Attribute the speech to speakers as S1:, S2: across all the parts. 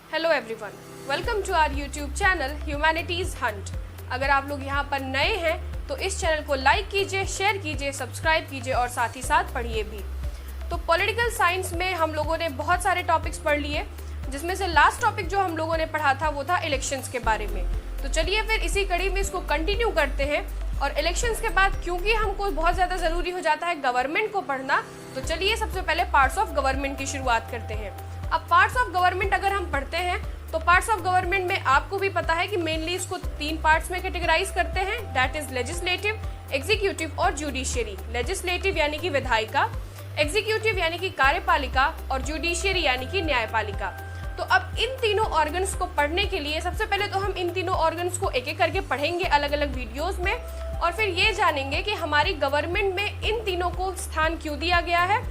S1: Hello everyone, welcome to our YouTube channel humanities hunt. अगर आप लोग यहाँ पर नए हैं तो इस चैनल को लाइक कीजिए, शेयर कीजिए, सब्सक्राइब कीजिए और साथ ही साथ पढ़िए भी। तो पॉलिटिकल साइंस में हम लोगों ने बहुत सारे टॉपिक्स पढ़ लिए, जिसमें से लास्ट टॉपिक जो हम लोगों ने पढ़ा था वो था इलेक्शंस के बारे में। तो चलिए फिर इसी कड़ी में इसको कंटिन्यू करते हैं। और इलेक्शंस के बाद क्योंकि हमको बहुत ज़्यादा ज़रूरी हो जाता है गवर्नमेंट को पढ़ना, तो चलिए सबसे पहले पार्ट्स ऑफ गवर्नमेंट की शुरुआत करते हैं। अब पार्ट्स ऑफ गवर्नमेंट अगर हम पढ़ते हैं तो पार्ट्स ऑफ गवर्नमेंट में आपको भी पता है कि मेनली इसको 3 पार्ट्स में कैटेगराइज करते हैं, दैट इज लेजिस्लेटिव, एग्जीक्यूटिव और जुडिशियरी। लेजिस्लेटिव यानी कि विधायिका, एग्जीक्यूटिव यानी कि कार्यपालिका और जुडिशियरी यानी कि न्यायपालिका। तो अब इन तीनों ऑर्गन्स को पढ़ने के लिए सबसे पहले तो हम इन तीनों ऑर्गन्स को एक एक करके पढ़ेंगे अलग अलग वीडियोस में, और फिर ये जानेंगे कि हमारी गवर्नमेंट में इन तीनों को स्थान क्यों दिया गया है।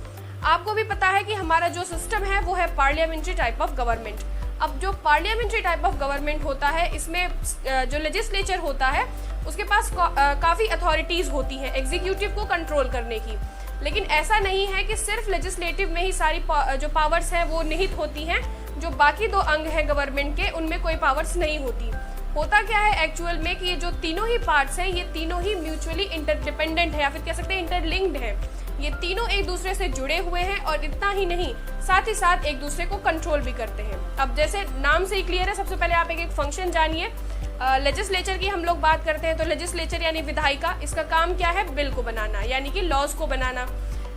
S1: आपको भी पता है कि हमारा जो सिस्टम है वो है पार्लियामेंट्री टाइप ऑफ गवर्नमेंट। अब जो पार्लियामेंट्री टाइप ऑफ गवर्नमेंट होता है, इसमें जो लेजिस्लेचर होता है उसके पास काफ़ी अथॉरिटीज़ होती हैं एग्जीक्यूटिव को कंट्रोल करने की। लेकिन ऐसा नहीं है कि सिर्फ लेजिस्लेटिव में ही सारी जो पावर्स हैं वो निहित होती हैं, जो बाकी 2 अंग हैं गवर्नमेंट के उनमें कोई पावर्स नहीं होती। होता क्या है एक्चुअल में कि ये जो तीनों ही पार्ट्स हैं ये तीनों ही म्यूचुअली इंटरडिपेंडेंट है, या फिर कह सकते हैं इंटरलिंक्ड है। ये तीनों एक दूसरे से जुड़े हुए हैं और इतना ही नहीं, साथ ही साथ एक दूसरे को कंट्रोल भी करते हैं। अब जैसे नाम से ही क्लियर है, सबसे पहले आप एक एक फंक्शन जानिए। लेजिस्लेचर की हम लोग बात करते हैं तो लेजिस्लेचर यानी विधायिका, इसका काम क्या है? बिल को बनाना यानी कि लॉज को बनाना।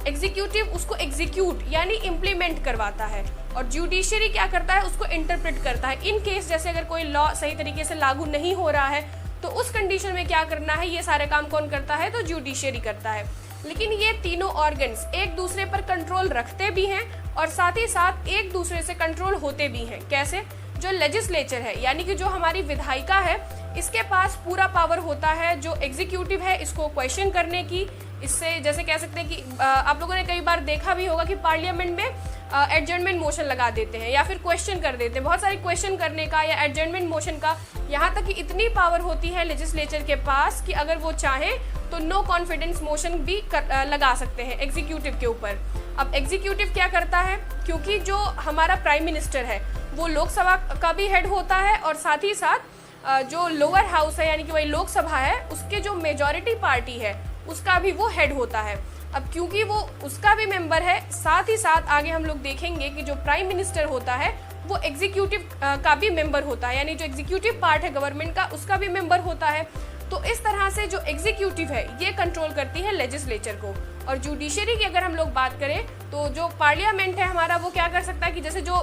S1: एग्जीक्यूटिव उसको एग्जीक्यूट यानी इम्प्लीमेंट करवाता है, और जुडिशियरी क्या करता है? उसको इंटरप्रेट करता है। इन केस जैसे अगर कोई लॉ सही तरीके से लागू नहीं हो रहा है तो उस कंडीशन में क्या करना है, ये सारे काम कौन करता है? तो जुडिशियरी करता है। लेकिन ये तीनों ऑर्गन्स एक दूसरे पर कंट्रोल रखते भी हैं और साथ ही साथ एक दूसरे से कंट्रोल होते भी हैं। कैसे? जो लेजिस्लेचर है यानी कि जो हमारी विधायिका है, इसके पास पूरा पावर होता है जो एग्जीक्यूटिव है इसको क्वेश्चन करने की। इससे जैसे कह सकते हैं कि आप लोगों ने कई बार देखा भी होगा कि पार्लियामेंट में एडजर्नमेंट मोशन लगा देते हैं या फिर क्वेश्चन कर देते हैं, बहुत सारे क्वेश्चन करने का या एडजर्नमेंट मोशन का। यहाँ तक कि इतनी पावर होती है लेजिस्लेचर के पास कि अगर वो चाहे तो नो कॉन्फिडेंस मोशन भी लगा सकते हैं एग्जीक्यूटिव के ऊपर। अब एग्जीक्यूटिव क्या करता है? क्योंकि जो हमारा प्राइम मिनिस्टर है वो लोकसभा का भी हेड होता है और साथ ही साथ जो लोअर हाउस है यानी कि वही लोकसभा है, उसके जो मेजॉरिटी पार्टी है उसका भी वो हेड होता है। अब क्योंकि वो उसका भी मेंबर है, साथ ही साथ आगे हम लोग देखेंगे कि जो प्राइम मिनिस्टर होता है वो एग्जीक्यूटिव का भी मेंबर होता है, यानी जो एग्जीक्यूटिव पार्ट है गवर्नमेंट का उसका भी मेंबर होता है। तो इस तरह से जो एग्जीक्यूटिव है ये कंट्रोल करती है लेजिस्लेचर को। और जुडिशियरी की अगर हम लोग बात करें तो जो पार्लियामेंट है हमारा वो क्या कर सकता है कि जैसे जो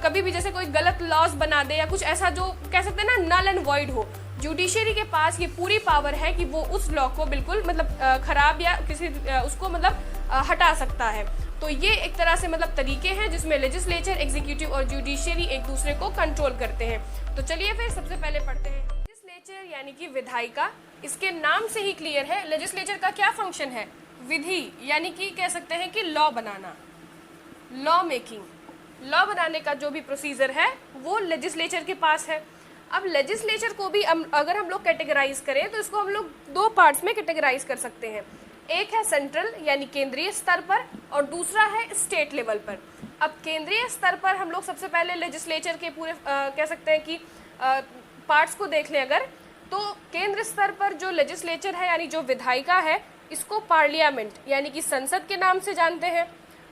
S1: कभी भी जैसे कोई गलत लॉज बना दे या कुछ ऐसा जो कह सकते हैं ना नल एंड वॉइड हो, जुडिशियरी के पास ये पूरी पावर है कि वो उस लॉ को बिल्कुल मतलब खराब या किसी उसको मतलब हटा सकता है। तो ये एक तरह से मतलब तरीके हैं जिसमें लेजिस्लेचर, एग्जीक्यूटिव और जुडिशियरी एक दूसरे को कंट्रोल करते हैं। तो चलिए फिर सबसे पहले पढ़ते हैं लेजिस्लेचर यानी कि विधायिका। इसके नाम से ही क्लियर है लेजिस्लेचर का क्या फंक्शन है? विधि यानी कि कह सकते हैं कि लॉ बनाना, लॉ मेकिंग। लॉ बनाने का जो भी प्रोसीजर है वो लेजिस्लेचर के पास है। अब लेजिस्लेचर को भी अगर हम लोग कैटेगराइज करें तो इसको हम लोग 2 पार्ट्स में कैटेगराइज कर सकते हैं। एक है सेंट्रल यानी केंद्रीय स्तर पर और दूसरा है स्टेट लेवल पर। अब केंद्रीय स्तर पर हम लोग सबसे पहले लेजिस्लेचर के पूरे कह सकते हैं कि पार्ट्स को देख लें अगर, तो केंद्र स्तर पर जो लेजिस्लेचर है यानी जो विधायिका है इसको पार्लियामेंट यानी कि संसद के नाम से जानते हैं।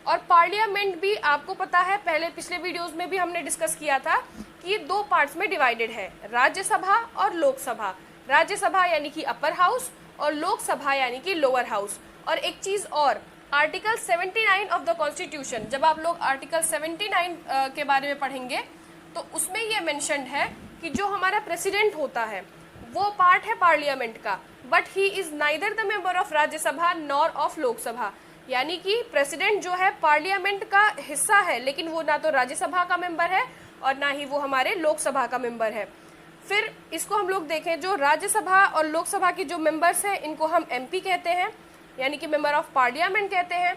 S1: और पार्लियामेंट भी आपको पता है, पहले पिछले वीडियोस में भी हमने डिस्कस किया था कि ये 2 पार्ट्स में डिवाइडेड है, राज्यसभा और लोकसभा। राज्यसभा यानी कि अपर हाउस और लोकसभा यानी कि लोअर हाउस। और एक चीज़ और, आर्टिकल 79 ऑफ द कॉन्स्टिट्यूशन, जब आप लोग आर्टिकल 79 के बारे में पढ़ेंगे तो उसमें ये मेंशन्ड है कि जो हमारा प्रेसिडेंट होता है वो पार्ट है पार्लियामेंट का, but he is neither the member of Rajya Sabha nor of Lok Sabha. यानी कि प्रेसिडेंट जो है पार्लियामेंट का हिस्सा है, लेकिन वो ना तो राज्यसभा का मेंबर है और ना ही वो हमारे लोकसभा का मेंबर है। फिर इसको हम लोग देखें, जो राज्यसभा और लोकसभा के जो मेंबर्स हैं इनको हम एमपी कहते हैं यानी कि मेंबर ऑफ पार्लियामेंट कहते हैं।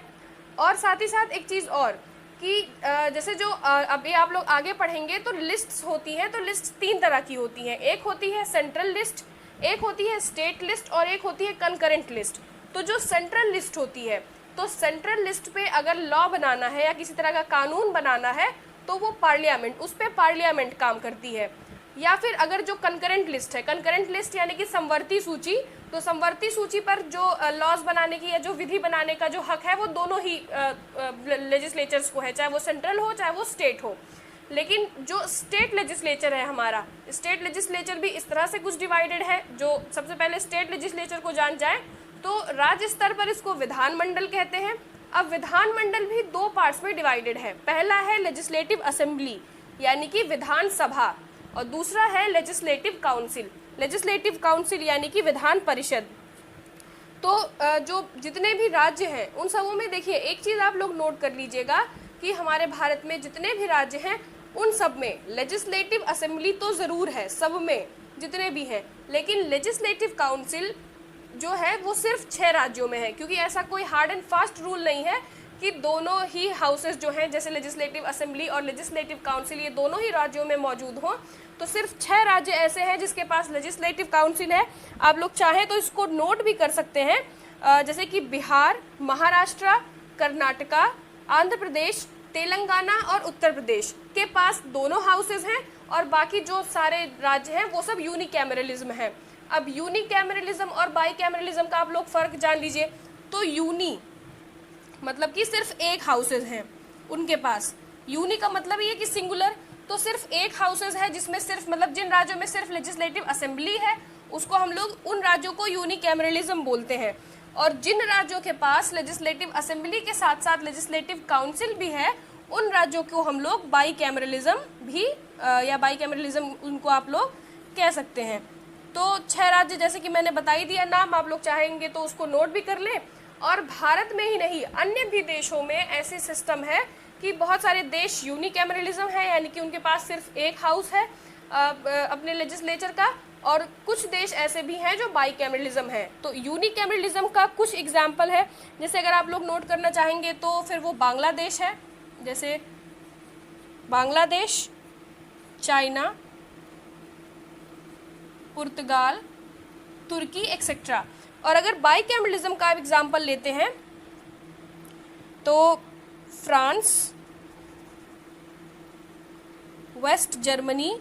S1: और साथ ही साथ एक चीज़ और कि जैसे जो अभी आप लोग आगे पढ़ेंगे तो लिस्ट्स होती हैं, तो लिस्ट 3 तरह की होती हैं। एक होती है सेंट्रल लिस्ट, एक होती है स्टेट लिस्ट और एक होती है कंकरेंट लिस्ट। तो जो सेंट्रल लिस्ट होती है, तो सेंट्रल लिस्ट पे अगर लॉ बनाना है या किसी तरह का कानून बनाना है तो वो पार्लियामेंट, उस पर पार्लियामेंट काम करती है। या फिर अगर जो कंकरेंट लिस्ट है, कंकरेंट लिस्ट यानी कि समवर्ती सूची, तो समवर्ती सूची पर जो लॉज बनाने की या जो विधि बनाने का जो हक है वो दोनों ही लेजिस्लेचर्स को है, चाहे वो सेंट्रल हो चाहे वो स्टेट हो। लेकिन जो स्टेट लेजिस्लेचर है हमारा, स्टेट लेजिस्लेचर भी इस तरह से कुछ डिवाइडेड है। जो सबसे पहले स्टेट लेजिस्लेचर को जान जाए तो राज्य स्तर पर इसको विधानमंडल कहते हैं। अब विधानमंडल भी दो पार्ट्स में डिवाइडेड है। पहला है लेजिस्लेटिव असेंबली यानी कि विधान सभा, और दूसरा है लेजिस्लेटिव काउंसिल, लेजिस्लेटिव काउंसिल यानी कि विधान परिषद। तो जो जितने भी राज्य हैं उन सबों में देखिए एक चीज़ आप लोग नोट कर लीजिएगा कि हमारे भारत में जितने भी राज्य हैं उन सब में लेजिस्लेटिव असेंबली तो ज़रूर है, सब में जितने भी हैं, लेकिन लेजिस्लेटिव काउंसिल जो है वो सिर्फ 6 राज्यों में है, क्योंकि ऐसा कोई हार्ड एंड फास्ट रूल नहीं है कि दोनों ही हाउसेस जो हैं जैसे लेजिस्लेटिव असेंबली और लेजिस्लेटिव काउंसिल ये दोनों ही राज्यों में मौजूद हों। तो सिर्फ 6 राज्य ऐसे हैं जिसके पास लेजिस्लेटिव काउंसिल है। आप लोग चाहें तो इसको नोट भी कर सकते हैं, जैसे कि बिहार, महाराष्ट्र, कर्नाटका, आंध्र प्रदेश, तेलंगाना और उत्तर प्रदेश के पास दोनों हाउसेज हैं, और बाकी जो सारे राज्य हैं वो सब यूनिकैमरलिज्म है। अब यूनिकैमरलिज्म और बाईकैमरलिज्म का आप लोग फर्क जान लीजिए। तो यूनी मतलब कि सिर्फ एक हाउसेज हैं उनके पास, यूनी का मतलब ये कि सिंगुलर, तो सिर्फ एक हाउसेज है जिसमें सिर्फ मतलब जिन राज्यों में सिर्फ लेजिस्लेटिव असेंबली है उसको हम लोग उन राज्यों को यूनिकैमरलिज्म बोलते हैं। और जिन राज्यों के पास लेजिस्लेटिव असेंबली के साथ साथ लेजिस्लेटिव काउंसिल भी है उन राज्यों को हम लोग बाईकैमरलिज्म भी या बाईकैमरलिज्म उनको आप लोग कह सकते हैं। तो 6 राज्य जैसे कि मैंने बता ही दिया नाम, आप लोग चाहेंगे तो उसको नोट भी कर लें। और भारत में ही नहीं अन्य भी देशों में ऐसे सिस्टम है कि बहुत सारे देश यूनिकैमरलिज्म है यानी कि उनके पास सिर्फ एक हाउस है अपने लेजिस्लेचर का, और कुछ देश ऐसे भी हैं जो बाईकैमरलिज्म है। तो यूनिकैमरलिज्म का कुछ एग्जाम्पल है, जैसे अगर आप लोग नोट करना चाहेंगे तो फिर वो बांग्लादेश है, जैसे बांग्लादेश, चाइना, पुर्तगाल, तुर्की एक्सेट्रा। और अगर बाईकैमरलिज्म का एग्जाम्पल लेते हैं तो France, West Germany,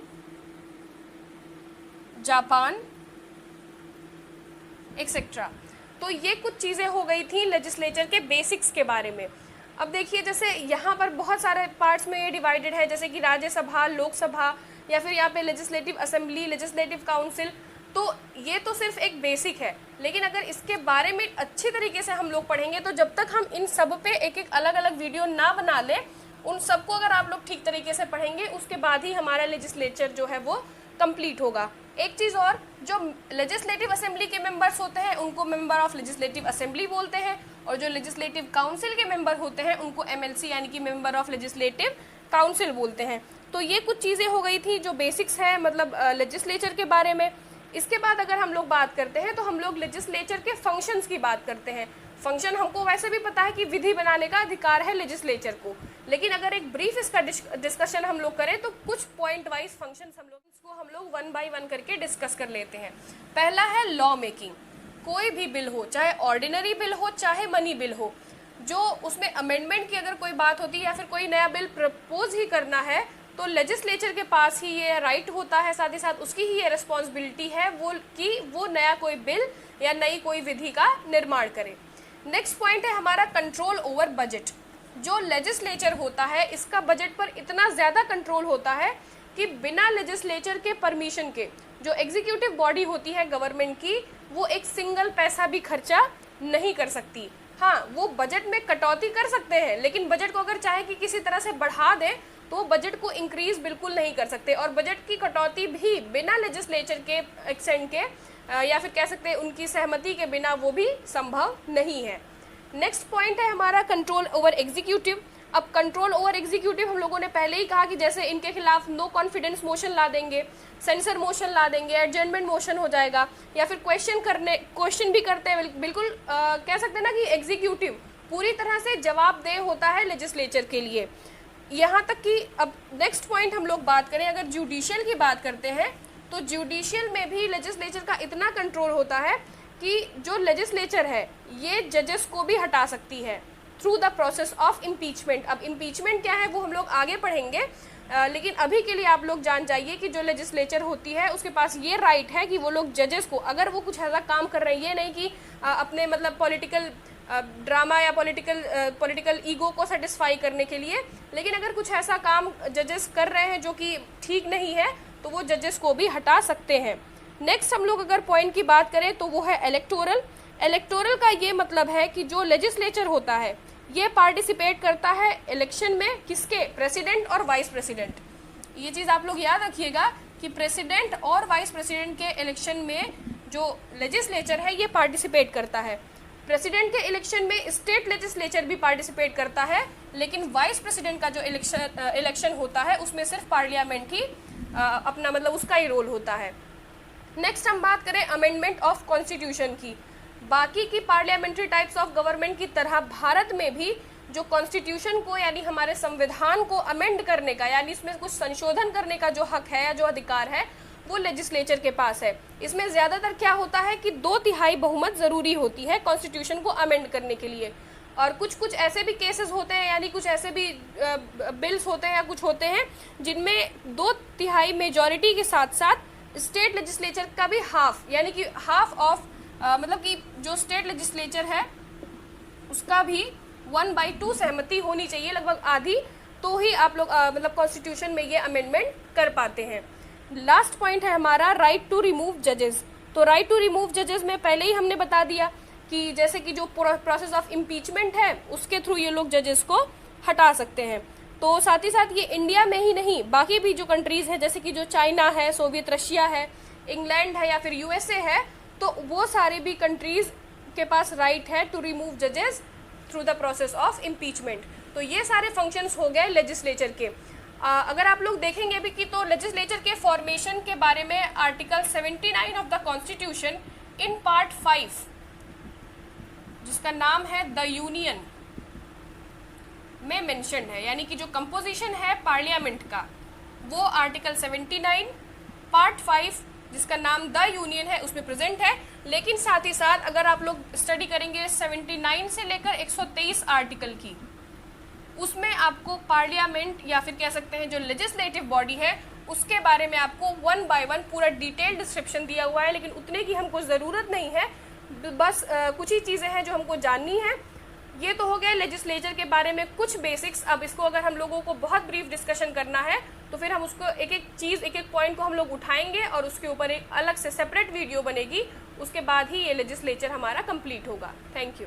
S1: Japan etcetera. तो ये कुछ चीज़ें हो गई थी लेजिस्लेचर के बेसिक्स के बारे में। अब देखिए जैसे यहाँ पर बहुत सारे पार्ट्स में ये डिवाइडेड है, जैसे कि राज्यसभा, लोकसभा, या फिर यहाँ पे लेजिस्लेटिव असेंबली, लेजिस्लेटिव काउंसिल। तो ये तो सिर्फ एक बेसिक है, लेकिन अगर इसके बारे में अच्छी तरीके से हम लोग पढ़ेंगे तो जब तक हम इन सब पे एक एक अलग अलग वीडियो ना बना लें, उन सबको अगर आप लोग ठीक तरीके से पढ़ेंगे उसके बाद ही हमारा लेजिस्लेचर जो है वो कंप्लीट होगा। एक चीज़ और, जो लेजिस्लेटिव असेंबली के मेंबर्स होते हैं उनको मेंबर ऑफ लेजिस्लेटिव असेंबली बोलते हैं, और जो लेजिस्लेटिव काउंसिल के मेंबर होते हैं उनको MLC यानी कि मेंबर ऑफ लेजिस्लेटिव काउंसिल बोलते हैं। तो ये कुछ चीज़ें हो गई थी जो बेसिक्स है मतलब लेजिस्लेचर के बारे में। इसके बाद अगर हम लोग बात करते हैं तो हम लोग लेजिस्लेचर के फंक्शंस की बात करते हैं। फंक्शन हमको वैसे भी पता है कि विधि बनाने का अधिकार है लेजिस्लेचर को, लेकिन अगर एक ब्रीफ इसका डिस्कशन हम लोग करें तो कुछ पॉइंट वाइज फंक्शंस हम लोग 1 बाय 1 करके डिस्कस कर लेते हैं। पहला है लॉ मेकिंग। कोई भी बिल हो, चाहे ऑर्डिनरी बिल हो चाहे मनी बिल हो, जो उसमें अमेंडमेंट की अगर कोई बात होती है या फिर कोई नया बिल प्रपोज ही करना है तो लेजिस्लेचर के पास ही ये राइट होता है, साथ ही साथ उसकी ही ये रिस्पॉन्सिबिलिटी है वो नया कोई बिल या नई कोई विधि का निर्माण करे। नेक्स्ट पॉइंट है हमारा कंट्रोल ओवर बजट। जो लेजिस्लेचर होता है इसका बजट पर इतना ज़्यादा कंट्रोल होता है कि बिना लेजिस्लेचर के परमिशन के जो एग्जीक्यूटिव बॉडी होती है गवर्नमेंट की, वो एक सिंगल पैसा भी खर्चा नहीं कर सकती। हाँ, वो बजट में कटौती कर सकते हैं, लेकिन बजट को अगर चाहे कि किसी तरह से बढ़ा दे तो बजट को इंक्रीज बिल्कुल नहीं कर सकते, और बजट की कटौती भी बिना लेजिस्लेचर के एक्सेंट के या फिर कह सकते हैं उनकी सहमति के बिना वो भी संभव नहीं है। नेक्स्ट पॉइंट है हमारा कंट्रोल ओवर एग्जीक्यूटिव। अब कंट्रोल ओवर एग्जीक्यूटिव हम लोगों ने पहले ही कहा कि जैसे इनके खिलाफ नो कॉन्फिडेंस मोशन ला देंगे, सेंसर मोशन ला देंगे, एडजर्नमेंट मोशन हो जाएगा, या फिर क्वेश्चन भी करते हैं। बिल्कुल कह सकते हैं ना कि एग्जीक्यूटिव पूरी तरह से जवाबदेह होता है लेजिस्लेचर के लिए। यहाँ तक कि अब नेक्स्ट पॉइंट हम लोग बात करें, अगर जुडिशियल की बात करते हैं तो जुडिशियल में भी लेजिस्लेचर का इतना कंट्रोल होता है कि जो लेजिस्लेचर है ये जजेस को भी हटा सकती है through the process of impeachment. अब इम्पीचमेंट क्या है वो हम लोग आगे पढ़ेंगे, लेकिन अभी के लिए आप लोग जान जाइए कि जो लेजिस्लेचर होती है उसके पास ये राइट है कि वो लोग जजेस को, अगर वो कुछ ऐसा काम कर रहे हैं, ये नहीं कि अपने मतलब पॉलिटिकल ड्रामा या पॉलिटिकल ईगो को सेटिस्फाई करने के लिए, लेकिन अगर कुछ ऐसा काम जजेस कर रहे हैं जो कि ठीक नहीं है तो वो जजेस को भी हटा सकते हैं। नेक्स्ट हम लोग अगर पॉइंट की बात करें तो वो है इलेक्टोरल। इलेक्टोरल का ये मतलब है कि जो लेजिस्लेचर होता है ये पार्टिसिपेट करता है इलेक्शन में, किसके, प्रेसिडेंट और वाइस प्रेसिडेंट। ये चीज़ आप लोग याद रखिएगा कि प्रेसिडेंट और वाइस प्रेसिडेंट के इलेक्शन में जो लेजिस्लेचर है ये पार्टिसिपेट करता है। प्रेसिडेंट के इलेक्शन में स्टेट लेजिस्लेचर भी पार्टिसिपेट करता है, लेकिन वाइस प्रेसिडेंट का जो इलेक्शन होता है उसमें सिर्फ पार्लियामेंट ही अपना मतलब उसका ही रोल होता है। नेक्स्ट हम बात करें अमेंडमेंट ऑफ कॉन्स्टिट्यूशन की। बाकी की पार्लियामेंट्री टाइप्स ऑफ गवर्नमेंट की तरह भारत में भी जो कॉन्स्टिट्यूशन को यानी हमारे संविधान को अमेंड करने का यानी इसमें कुछ संशोधन करने का जो हक है या जो अधिकार है वो लेजिस्लेचर के पास है। इसमें ज़्यादातर क्या होता है कि 2/3 बहुमत ज़रूरी होती है कॉन्स्टिट्यूशन को अमेंड करने के लिए, और कुछ कुछ ऐसे भी केसेस होते हैं यानी कुछ ऐसे भी बिल्स होते हैं या कुछ होते हैं जिनमें 2/3 मेजॉरिटी के साथ साथ स्टेट लेजिस्लेचर का भी हाफ यानी कि हाफ ऑफ मतलब कि जो स्टेट लेजिस्लेचर है उसका भी 1/2 सहमति होनी चाहिए, लगभग आधी, तो ही आप लोग मतलब कॉन्स्टिट्यूशन में ये अमेंडमेंट कर पाते हैं। लास्ट पॉइंट है हमारा राइट टू रिमूव जजेस। तो राइट टू रिमूव जजेस में पहले ही हमने बता दिया कि जैसे कि जो प्रोसेस ऑफ इम्पीचमेंट है उसके थ्रू ये लोग जजेस को हटा सकते हैं। तो साथ ही साथ ये इंडिया में ही नहीं बाकी भी जो कंट्रीज है जैसे कि जो चाइना है, सोवियत रशिया है, इंग्लैंड है या फिर यूएसए है, तो वो सारे भी कंट्रीज के पास राइट है टू रिमूव जजेस through the process of impeachment. तो ये सारे फंक्शंस हो गए लेजिस्लेचर के। अगर आप लोग देखेंगे भी कि तो लेजिस्लेचर के फॉर्मेशन के बारे में article 79 of the constitution in part 5 जिसका नाम है द यूनियन में मेंशन्ड है, यानी कि जो कंपोजिशन है पार्लियामेंट का वो आर्टिकल 79 पार्ट 5 जिसका नाम द यूनियन है उसमें प्रेजेंट है। लेकिन साथ ही साथ अगर आप लोग स्टडी करेंगे 79 से लेकर 123 आर्टिकल की, उसमें आपको पार्लियामेंट या फिर कह सकते हैं जो लेजिस्लेटिव बॉडी है उसके बारे में आपको 1 by 1 पूरा डिटेल डिस्क्रिप्शन दिया हुआ है, लेकिन उतने की हमको ज़रूरत नहीं है, बस कुछ ही चीज़ें हैं जो हमको जाननी है। ये तो हो गया लेजिस्लेचर के बारे में कुछ बेसिक्स। अब इसको अगर हम लोगों को बहुत ब्रीफ डिस्कशन करना है तो फिर हम उसको एक एक चीज़ एक एक पॉइंट को हम लोग उठाएंगे और उसके ऊपर एक अलग से सेपरेट वीडियो बनेगी, उसके बाद ही ये लेजिस्लेचर हमारा कंप्लीट होगा। Thank you.